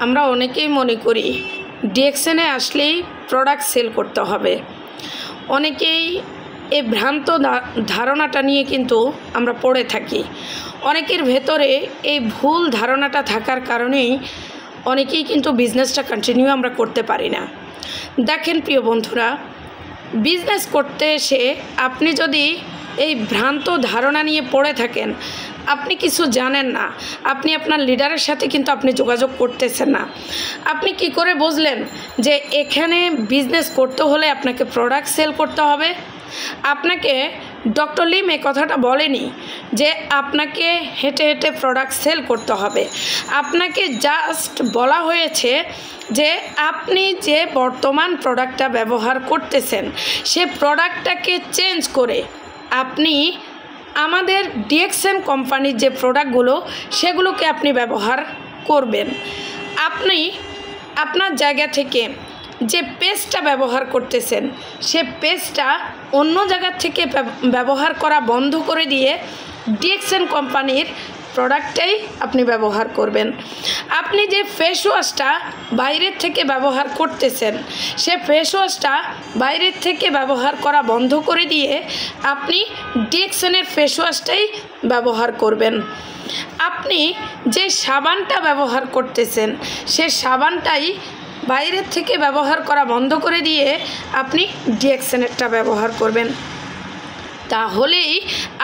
আমরা অনেকেই মনে করি ডিএক্সএনে আসলেই প্রোডাক্ট সেল করতে হবে। অনেকেই এই ভ্রান্ত ধারণাটা নিয়ে কিন্তু আমরা পড়ে থাকি। অনেকের ভেতরে এই ভুল ধারণাটা থাকার কারণেই অনেকেই কিন্তু বিজনেসটা কন্টিনিউ আমরা করতে পারি না। দেখেন প্রিয় বন্ধুরা, বিজনেস করতে এসে আপনি যদি এই ভ্রান্ত ধারণা নিয়ে পড়ে থাকেন, আপনি কিছু জানেন না, আপনি আপনার লিডারের সাথে কিন্তু আপনি যোগাযোগ করতেছেন না। আপনি কি করে বুঝলেন যে এখানে বিজনেস করতে হলে আপনাকে প্রোডাক্ট সেল করতে হবে? আপনাকে ডক্টর লিম এই কথাটা বলেনি যে আপনাকে হেঁটে হেঁটে প্রোডাক্ট সেল করতে হবে। আপনাকে জাস্ট বলা হয়েছে যে আপনি যে বর্তমান প্রোডাক্টটা ব্যবহার করতেছেন সে প্রোডাক্টটাকে চেঞ্জ করে আপনি আমাদের ডিএক্সএন কোম্পানির যে প্রোডাক্টগুলো সেগুলোকে আপনি ব্যবহার করবেন। আপনি আপনার জায়গা থেকে যে পেস্টটা ব্যবহার করতেছেন সে পেস্টটা অন্য জায়গা থেকে ব্যবহার করা বন্ধ করে দিয়ে ডিএক্সএন কোম্পানির প্রোডাক্টটাই আপনি ব্যবহার করবেন। আপনি যে ফেস ওয়াশটা বাইরের থেকে ব্যবহার করতেছেন সে ফেস ওয়াশটা বাইরের থেকে ব্যবহার করা বন্ধ করে দিয়ে আপনি ডিএক্সএনের ফেস ওয়াশটাই ব্যবহার করবেন। আপনি যে সাবানটা ব্যবহার করতেছেন সে সাবানটাই বাইরের থেকে ব্যবহার করা বন্ধ করে দিয়ে আপনি ডিএক্সএনেরটা ব্যবহার করবেন। তাহলেই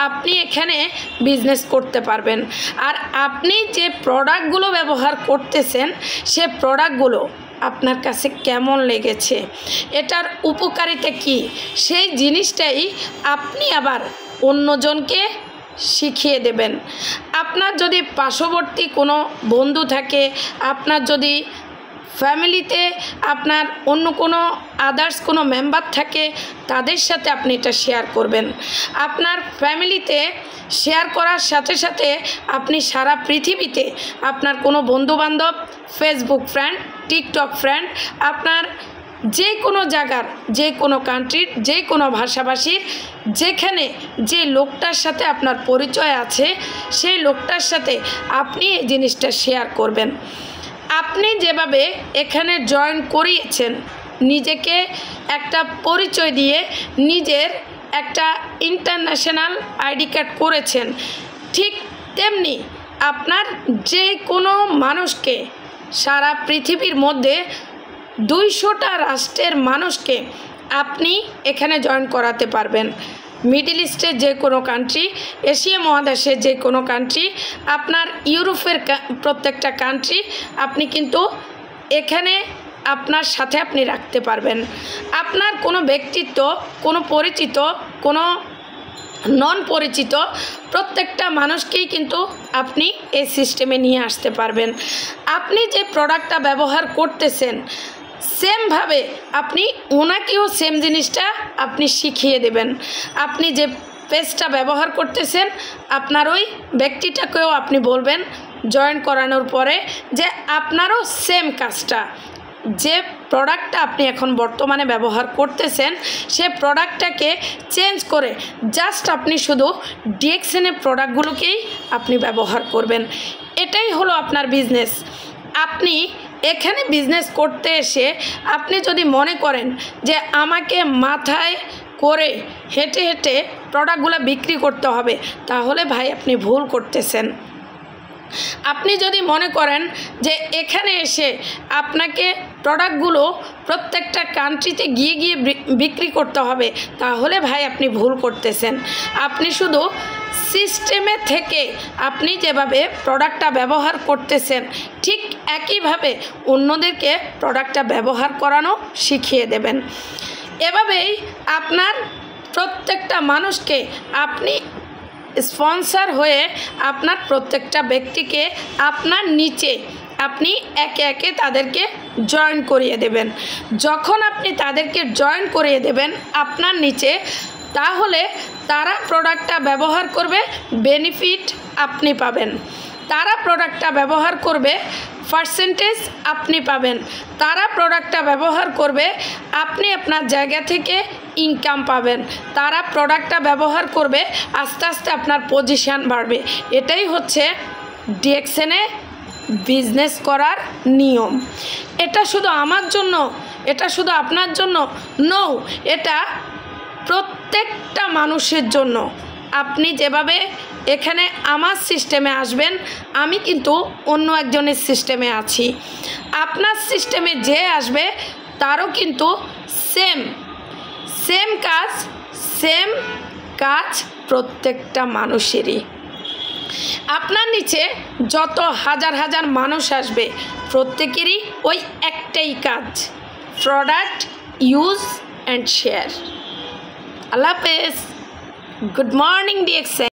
আপনি এখানে বিজনেস করতে পারবেন। আর আপনি যে প্রোডাক্টগুলো ব্যবহার করতেছেন সে প্রোডাক্টগুলো আপনার কাছে কেমন লেগেছে, এটার উপকারিতা কি, সেই জিনিসটাই আপনি আবার অন্যজনকে শিখিয়ে দেবেন। আপনার যদি পার্শ্ববর্তী কোনো বন্ধু থাকে, আপনার যদি ফ্যামিলিতে আপনার অন্য কোনো আদার্স কোনো মেম্বার থাকে, তাদের সাথে আপনি এটা শেয়ার করবেন। আপনার ফ্যামিলিতে শেয়ার করার সাথে সাথে আপনি সারা পৃথিবীতে আপনার কোনো বন্ধুবান্ধব, ফেসবুক ফ্রেন্ড, টিকটক ফ্রেন্ড, আপনার যে কোনো জায়গার, যে কোনো কান্ট্রির, যে কোনো ভাষাভাষীর যেখানে যে লোকটার সাথে আপনার পরিচয় আছে সেই লোকটার সাথে আপনি এই জিনিসটা শেয়ার করবেন। আপনি যেভাবে এখানে জয়েন করিয়েছেন, নিজেকে একটা পরিচয় দিয়ে নিজের একটা ইন্টারন্যাশনাল আইডি কার্ড করেছেন, ঠিক তেমনি আপনার যে কোনো মানুষকে সারা পৃথিবীর মধ্যে 200টা রাষ্ট্রের মানুষকে আপনি এখানে জয়েন করাতে পারবেন। মিডল ইস্টের যে কোনো কান্ট্রি, এশিয়া মহাদেশের যে কোনো কান্ট্রি, আপনার ইউরোপের প্রত্যেকটা কান্ট্রি আপনি কিন্তু এখানে আপনার সাথে আপনি রাখতে পারবেন। আপনার কোনো ব্যক্তিত্ব, কোনো পরিচিত, কোনো নন পরিচিত প্রত্যেকটা মানুষকেই কিন্তু আপনি এই সিস্টেমে নিয়ে আসতে পারবেন। আপনি যে প্রোডাক্টটা ব্যবহার করতেছেন সেমভাবে আপনি ওনাকেও সেম জিনিসটা আপনি শিখিয়ে দেবেন। আপনি যে পেস্টটা ব্যবহার করতেছেন আপনার ওই ব্যক্তিটাকেও আপনি বলবেন জয়েন করানোর পরে যে আপনারও সেম কাজটা, যে প্রোডাক্টটা আপনি এখন বর্তমানে ব্যবহার করতেছেন সে প্রোডাক্টটাকে চেঞ্জ করে জাস্ট আপনি শুধু ডিএক্সএনের প্রোডাক্টগুলোকেই আপনি ব্যবহার করবেন। এটাই হলো আপনার বিজনেস। আপনি এখানে বিজনেস করতে এসে আপনি যদি মনে করেন যে আমাকে মাথায় করে হেঁটে হেঁটে প্রোডাক্টগুলো বিক্রি করতে হবে, তাহলে ভাই আপনি ভুল করতেছেন। আপনি যদি মনে করেন যে এখানে এসে আপনাকে প্রোডাক্টগুলো প্রত্যেকটা কান্ট্রিতে গিয়ে গিয়ে বিক্রি করতে হবে, তাহলে ভাই আপনি ভুল করতেছেন। আপনি শুধু সিস্টেমে থেকে আপনি যেভাবে প্রোডাক্টটা ব্যবহার করতেছেন ঠিক একইভাবে অন্যদেরকে প্রোডাক্টটা ব্যবহার করানো শিখিয়ে দেবেন। এভাবেই আপনার প্রত্যেকটা মানুষকে আপনি স্পন্সর হয়ে আপনার প্রত্যেকটা ব্যক্তিকে আপনার নিচে আপনি একে একে তাদেরকে জয়েন করিয়ে দেবেন। যখন আপনি তাদেরকে জয়েন করিয়ে দেবেন আপনার নিচে, তাহলে তারা প্রোডাক্টটা ব্যবহার করবে, বেনিফিট আপনি পাবেন। তারা প্রোডাক্টটা ব্যবহার করবে, পার্সেন্টেজ আপনি পাবেন। তারা প্রোডাক্টটা ব্যবহার করবে, আপনি আপনার জায়গা থেকে ইনকাম পাবেন। তারা প্রোডাক্টটা ব্যবহার করবে, আস্তে আস্তে আপনার পজিশান বাড়বে। এটাই হচ্ছে ডিএক্সএনে বিজনেস করার নিয়ম। এটা শুধু আমার জন্য, এটা শুধু আপনার জন্য নো, এটা প্রত্যেকটা মানুষের জন্য। আপনি যেভাবে এখানে আমার সিস্টেমে আসবেন, আমি কিন্তু অন্য একজনের সিস্টেমে আছি। আপনার সিস্টেমে যে আসবে তারও কিন্তু সেম কাজ প্রত্যেকটা মানুষেরই। আপনার নিচে যত হাজার হাজার মানুষ আসবে, প্রত্যেকেরই ওই একটাই কাজ, প্রোডাক্ট ইউজ অ্যান্ড শেয়ার। আল্লাহ হাফেজ। Good morning DXN.